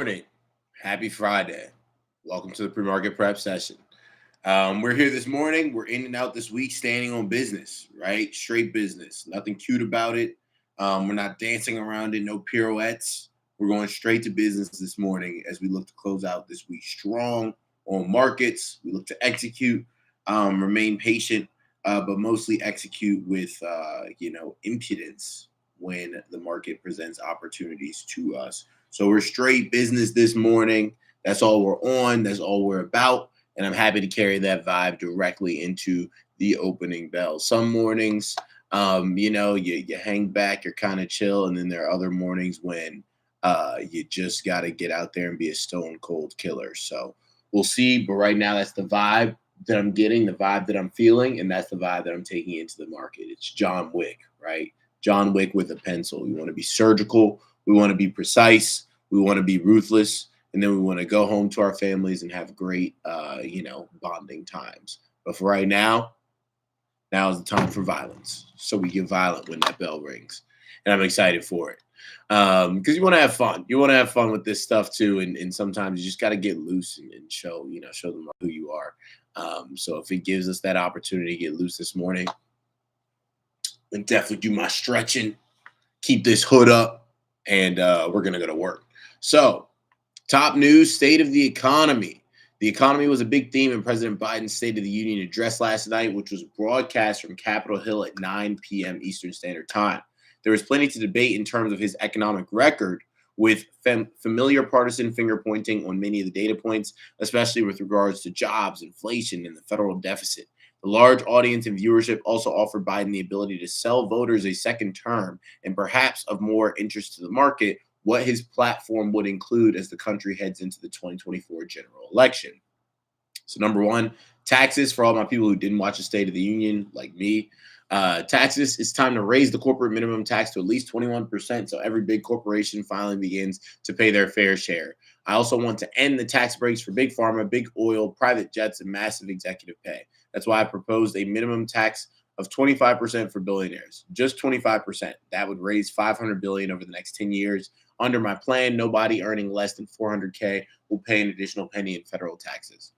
Morning. Happy Friday. Welcome to the Premarket Prep session. We're here this morning. We're in and out this week, standing on business, right? Straight business. Nothing cute about it. We're not dancing around it, no pirouettes. We're going straight to business this morning as we look to close out this week strong on markets. We look to execute, remain patient, but mostly execute with, impudence when the market presents opportunities to us. So we're straight business this morning. That's all we're on. That's all we're about. And I'm happy to carry that vibe directly into the opening bell. Some mornings, you hang back, you're kind of chill. And then there are other mornings when you just got to get out there and be a stone cold killer. So we'll see. But right now, that's the vibe that I'm getting, the vibe that I'm feeling. And that's the vibe that I'm taking into the market. It's John Wick, right? John Wick with a pencil. We want to be surgical. We want to be precise. We want to be ruthless. And then we want to go home to our families and have great, bonding times. But for right now is the time for violence. So we get violent when that bell rings. And I'm excited for it. Because you want to have fun. You want to have fun with this stuff too. And sometimes you just got to get loose and show them who you are. So if it gives us that opportunity to get loose this morning, then definitely do my stretching, keep this hood up, and we're going to go to work. So, top news, state of the economy. The economy was a big theme in President Biden's State of the Union address last night, which was broadcast from Capitol Hill at 9 p.m. Eastern Standard Time. There was plenty to debate in terms of his economic record, with familiar partisan finger-pointing on many of the data points, especially with regards to jobs, inflation, and the federal deficit. The large audience and viewership also offered Biden the ability to sell voters a second term, and perhaps of more interest to the market, what his platform would include as the country heads into the 2024 general election. So number one, taxes for all my people who didn't watch the State of the Union, like me. Taxes, it's time to raise the corporate minimum tax to at least 21%, so every big corporation finally begins to pay their fair share. I also want to end the tax breaks for big pharma, big oil, private jets, and massive executive pay. That's why I proposed a minimum tax of 25% for billionaires, just 25%. That would raise $500 billion over the next 10 years. Under my plan, nobody earning less than $400K will pay an additional penny in federal taxes.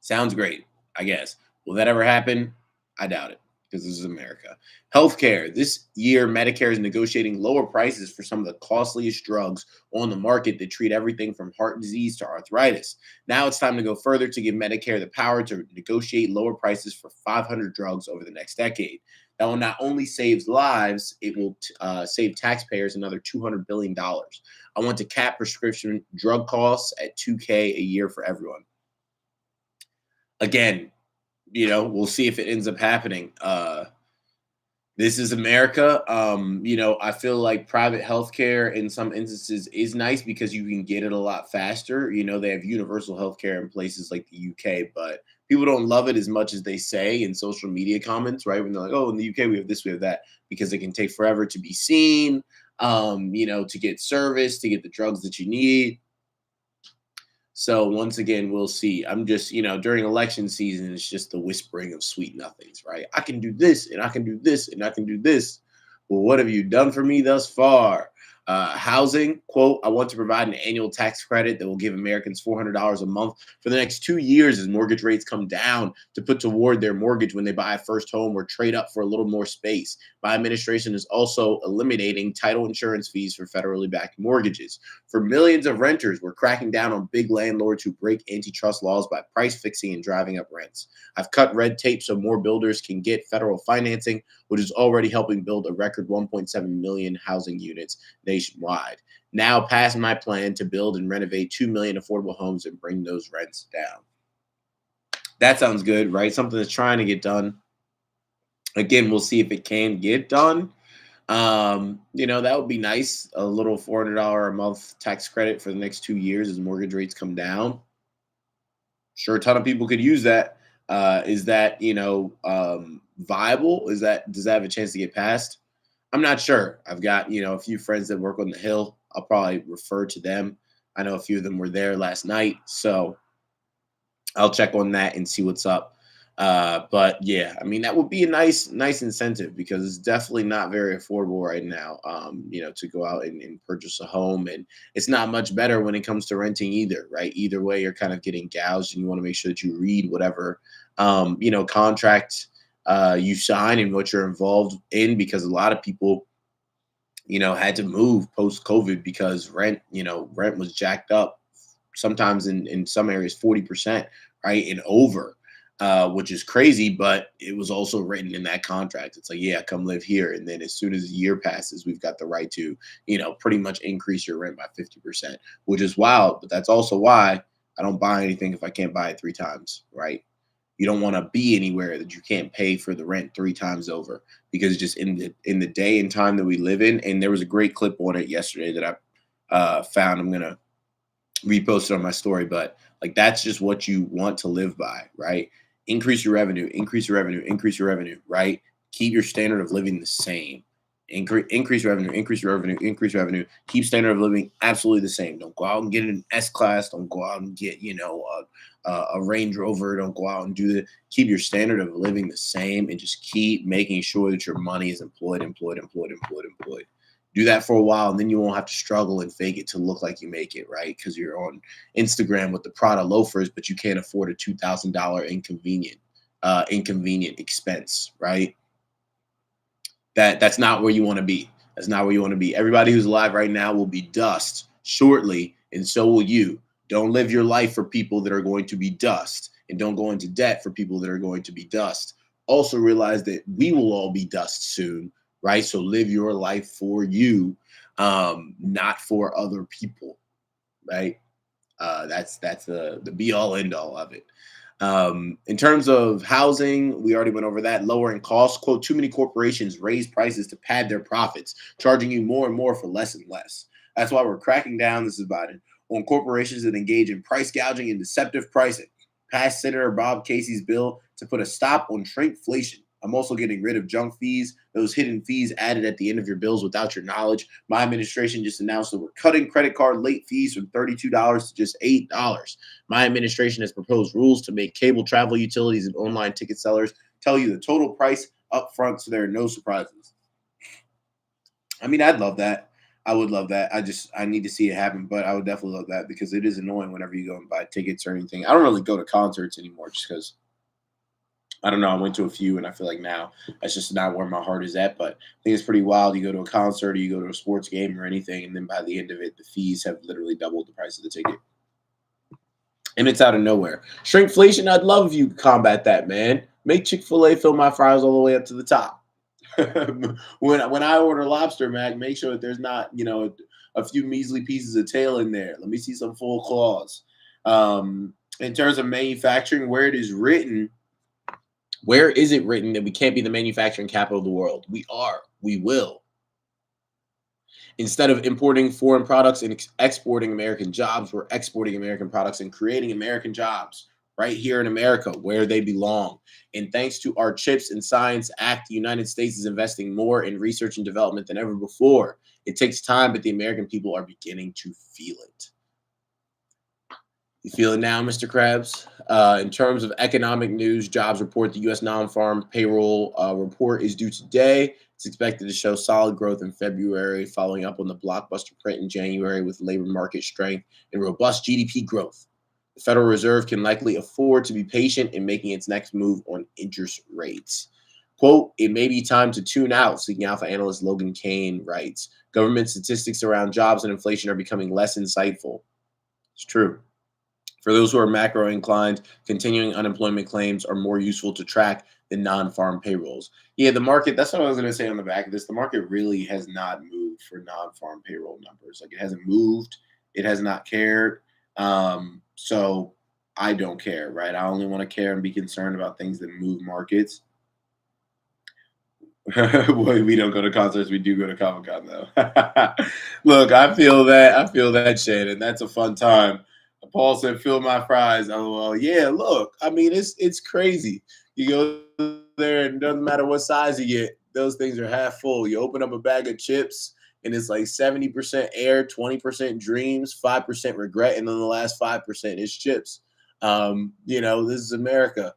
Sounds great, I guess. Will that ever happen? I doubt it, because this is America. Healthcare. This year, Medicare is negotiating lower prices for some of the costliest drugs on the market that treat everything from heart disease to arthritis. Now it's time to go further to give Medicare the power to negotiate lower prices for 500 drugs over the next decade. That will not only save lives, it will save taxpayers another $200 billion. I want to cap prescription drug costs at $2K a year for everyone. Again, we'll see if it ends up happening. This is America. I feel like private healthcare in some instances is nice because you can get it a lot faster. They have universal healthcare in places like the UK, but people don't love it as much as they say in social media comments, right? When they're like, oh, in the UK, we have this, we have that, because it can take forever to be seen, to get service, to get the drugs that you need. So once again, we'll see. I'm just, during election season, it's just the whispering of sweet nothings, right? I can do this, and I can do this, and I can do this. Well, what have you done for me thus far? Housing, quote, I want to provide an annual tax credit that will give Americans $400 a month for the next 2 years as mortgage rates come down to put toward their mortgage when they buy a first home or trade up for a little more space. My administration is also eliminating title insurance fees for federally backed mortgages. For millions of renters, we're cracking down on big landlords who break antitrust laws by price fixing and driving up rents. I've cut red tape so more builders can get federal financing, which is already helping build a record 1.7 million housing units nationwide. Now pass my plan to build and renovate 2 million affordable homes and bring those rents down. That sounds good, right? Something that's trying to get done. Again, we'll see if it can get done. That would be nice. A little $400 a month tax credit for the next 2 years as mortgage rates come down. Sure, a ton of people could use that. Is that, viable? Does that have a chance to get passed? I'm not sure. I've got, a few friends that work on the Hill. I'll probably refer to them. I know a few of them were there last night, so I'll check on that and see what's up. But yeah, I mean that would be a nice incentive because it's definitely not very affordable right now. To go out and purchase a home, and it's not much better when it comes to renting either, right? Either way, you're kind of getting gouged, and you want to make sure that you read whatever contract you sign and what you're involved in, because a lot of people had to move post COVID because rent was jacked up, sometimes in some areas 40%, right? And over, which is crazy, but it was also written in that contract. It's like, yeah, come live here. And then as soon as a year passes, we've got the right to, pretty much increase your rent by 50%, which is wild. But that's also why I don't buy anything if I can't buy it three times, right? You don't want to be anywhere that you can't pay for the rent three times over, because just in the day and time that we live in. And there was a great clip on it yesterday that I found. I'm gonna repost it on my story, but like that's just what you want to live by, right? Increase your revenue, increase your revenue, increase your revenue, right? Keep your standard of living the same. Increase revenue, increase your revenue, increase revenue. Keep standard of living absolutely the same. Don't go out and get an S class. Don't go out and get a Range Rover. Don't go out and do that. Keep your standard of living the same, and just keep making sure that your money is employed. Do that for a while, and then you won't have to struggle and fake it to look like you make it, right? Because you're on Instagram with the Prada loafers, but you can't afford a $2,000 inconvenient expense, right? That's not where you want to be. That's not where you want to be. Everybody who's alive right now will be dust shortly, and so will you. Don't live your life for people that are going to be dust, and don't go into debt for people that are going to be dust. Also realize that we will all be dust soon, right? So live your life for you, not for other people, right? That's the be all end all of it. In terms of housing, we already went over that. Lowering costs. Quote, too many corporations raise prices to pad their profits, charging you more and more for less and less. That's why we're cracking down, this is Biden, on corporations that engage in price gouging and deceptive pricing. Passed Senator Bob Casey's bill to put a stop on shrinkflation. I'm also getting rid of junk fees, those hidden fees added at the end of your bills without your knowledge. My administration just announced that we're cutting credit card late fees from $32 to just $8. My administration has proposed rules to make cable travel utilities and online ticket sellers tell you the total price up front, so there are no surprises. I mean, I'd love that. I would love that. I need to see it happen, but I would definitely love that, because it is annoying whenever you go and buy tickets or anything. I don't really go to concerts anymore just because I don't know. I went to a few, and I feel like now that's just not where my heart is at. But I think it's pretty wild. You go to a concert, or you go to a sports game or anything, and then by the end of it, the fees have literally doubled the price of the ticket. And it's out of nowhere. Shrinkflation, I'd love if you could combat that, man. Make Chick-fil-A fill my fries all the way up to the top. when I order lobster, Mac, make sure that there's not, a few measly pieces of tail in there. Let me see some full claws. In terms of manufacturing, where is it written that we can't be the manufacturing capital of the world? We are. We will. Instead of importing foreign products and exporting American jobs, we're exporting American products and creating American jobs right here in America where they belong. And thanks to our CHIPS and Science Act, the United States is investing more in research and development than ever before. It takes time, but the American people are beginning to feel it. You feel it now, Mr. Krabs? In terms of economic news, jobs report, the U.S. non-farm payroll report is due today. It's expected to show solid growth in February, following up on the blockbuster print in January with labor market strength and robust GDP growth. The Federal Reserve can likely afford to be patient in making its next move on interest rates. Quote, it may be time to tune out, Seeking Alpha analyst Logan Kane writes. Government statistics around jobs and inflation are becoming less insightful. It's true. For those who are macro inclined, continuing unemployment claims are more useful to track than non-farm payrolls. Yeah, the market, that's what I was going to say on the back of this. The market really has not moved for non-farm payroll numbers. Like, it hasn't moved. It has not cared. So I don't care, right? I only want to care and be concerned about things that move markets. Well, we don't go to concerts. We do go to Comic-Con, though. Look, I feel that, Shannon. That's a fun time. Paul said, "Fill my fries." Oh, yeah. Look, I mean, it's crazy. You go there, and it doesn't matter what size you get; those things are half full. You open up a bag of chips, and it's like 70% air, 20% dreams, 5% regret, and then the last 5% is chips. This is America.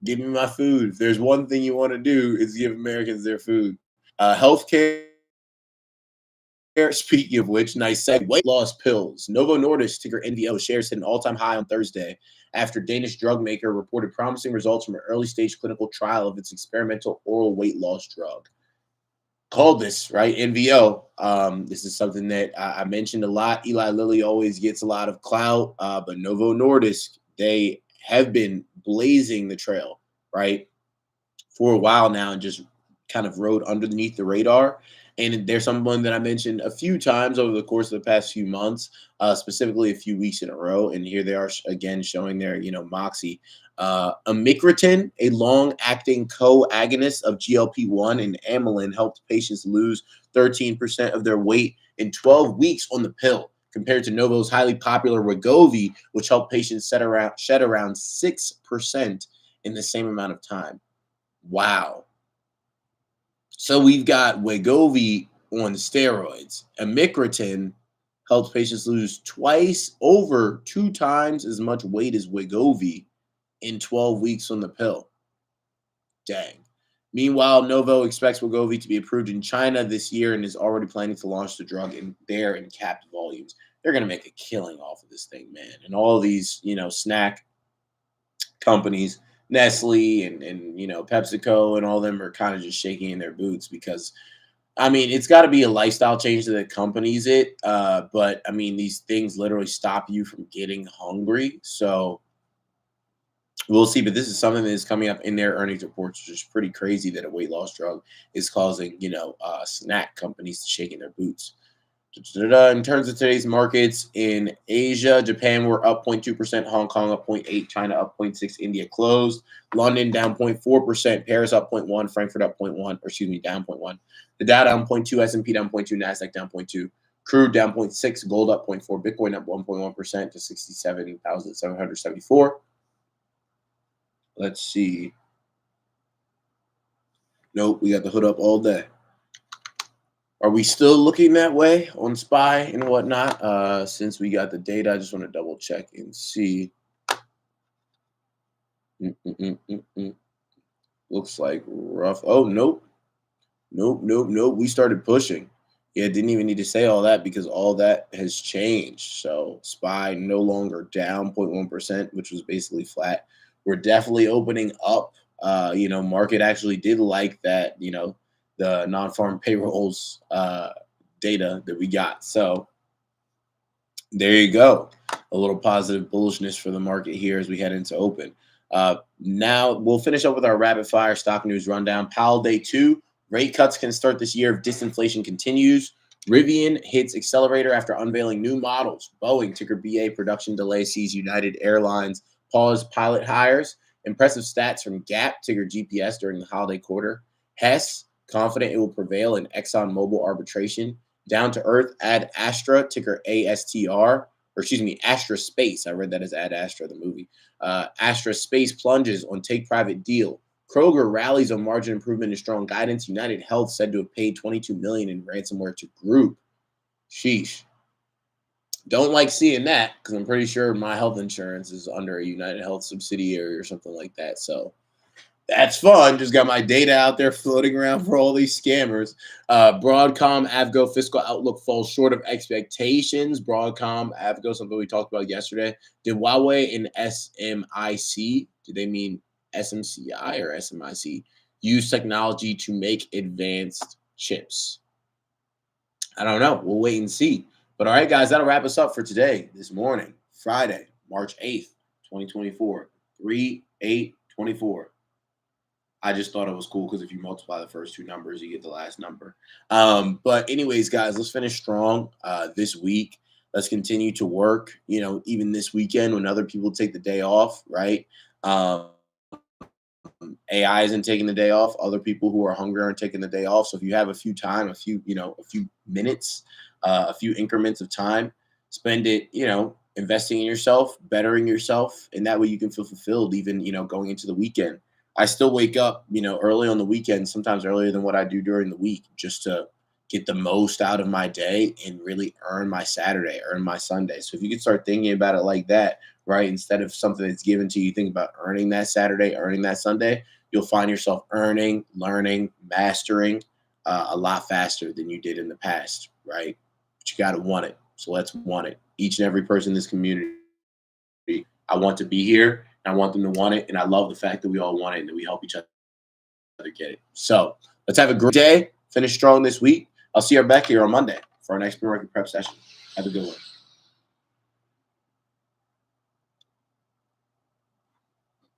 Give me my food. If there's one thing you want to do, is give Americans their food. Healthcare. Speaking of which, nice segue. Weight loss pills. Novo Nordisk, ticker NVO, shares hit an all-time high on Thursday after Danish drug maker reported promising results from an early-stage clinical trial of its experimental oral weight loss drug. Called this, right? NVO. This is something that I mentioned a lot. Eli Lilly always gets a lot of clout, but Novo Nordisk, they have been blazing the trail, right, for a while now, and just kind of rode underneath the radar. And there's someone that I mentioned a few times over the course of the past few months, specifically a few weeks in a row. And here they are again showing their, moxie. Amycretin, a long-acting co-agonist of GLP-1 and amylin, helped patients lose 13% of their weight in 12 weeks on the pill, compared to Novo's highly popular Wegovy, which helped patients shed around 6% in the same amount of time. Wow. So we've got Wegovy on steroids. Amycretin helps patients lose over two times as much weight as Wegovy in 12 weeks on the pill. Dang. Meanwhile, Novo expects Wegovy to be approved in China this year and is already planning to launch the drug in capped volumes. They're going to make a killing off of this thing, man. And all these, snack companies, Nestle and PepsiCo and all them are kind of just shaking in their boots because I mean it's got to be a lifestyle change that accompanies it. But I mean these things literally stop you from getting hungry. So we'll see. But this is something that is coming up in their earnings reports, which is pretty crazy that a weight loss drug is causing snack companies to shake in their boots. In terms of today's markets in Asia, Japan were up 0.2%, Hong Kong up 0.8%, China up 0.6%, India closed, London down 0.4%, Paris up 0.1%, Frankfurt up 0.1%, or excuse me, down 0.1%, the Dow down 0.2%, S&P down 0.2%, Nasdaq down 0.2%, crude down 0.6%, gold up 0.4%, Bitcoin up 1.1% to 67,774. Let's see. Nope, we got the hood up all day. Are we still looking that way on SPY and whatnot? Since we got the data, I just want to double check and see. Looks like rough. Oh, nope. Nope. We started pushing. Yeah, didn't even need to say all that because all that has changed. So SPY no longer down 0.1%, which was basically flat. We're definitely opening up. Market actually did like that, the non-farm payrolls data that we got. So there you go. A little positive bullishness for the market here as we head into open. Now we'll finish up with our rapid fire stock news rundown. Powell Day 2. Rate cuts can start this year if disinflation continues. Rivian hits accelerator after unveiling new models. Boeing, ticker BA, production delay sees United Airlines pause pilot hires. Impressive stats from Gap, ticker GPS, during the holiday quarter. Hess, confident it will prevail in ExxonMobil arbitration. Down to Earth, Ad Astra, ticker ASTR, or excuse me, Astra Space. I read that as Ad Astra, the movie. Astra Space plunges on take private deal. Kroger rallies on margin improvement and strong guidance. United Health said to have paid $22 million in ransomware to group. Sheesh. Don't like seeing that because I'm pretty sure my health insurance is under a United Health subsidiary or something like that. So that's fun. Just got my data out there floating around for all these scammers. Broadcom, Avgo fiscal outlook falls short of expectations. Broadcom, Avgo, something we talked about yesterday. Did Huawei and SMIC, do they mean SMCI or SMIC, use technology to make advanced chips? I don't know. We'll wait and see. But all right, guys, that'll wrap us up for today, this morning, Friday, March 8th, 2024, 3/8/24. I just thought it was cool because if you multiply the first two numbers, you get the last number. But anyways, guys, let's finish strong this week. Let's continue to work, even this weekend when other people take the day off, right? AI isn't taking the day off. Other people who are hungry aren't taking the day off. So if you have a few minutes, a few increments of time, spend it, investing in yourself, bettering yourself, and that way you can feel fulfilled even, going into the weekend. I still wake up, early on the weekend, sometimes earlier than what I do during the week, just to, get the most out of my day and really earn my Saturday, earn my Sunday. So if you could start thinking about it like that, right, instead of something that's given to you, think about earning that Saturday, earning that Sunday, you'll find yourself earning, learning, mastering a lot faster than you did in the past, right? But you got to want it. So let's want it. Each and every person in this community, I want to be here. And I want them to want it. And I love the fact that we all want it and that we help each other get it. So let's have a great day. Finish strong this week. I'll see you back here on Monday for our next Premarket Prep session. Have a good one.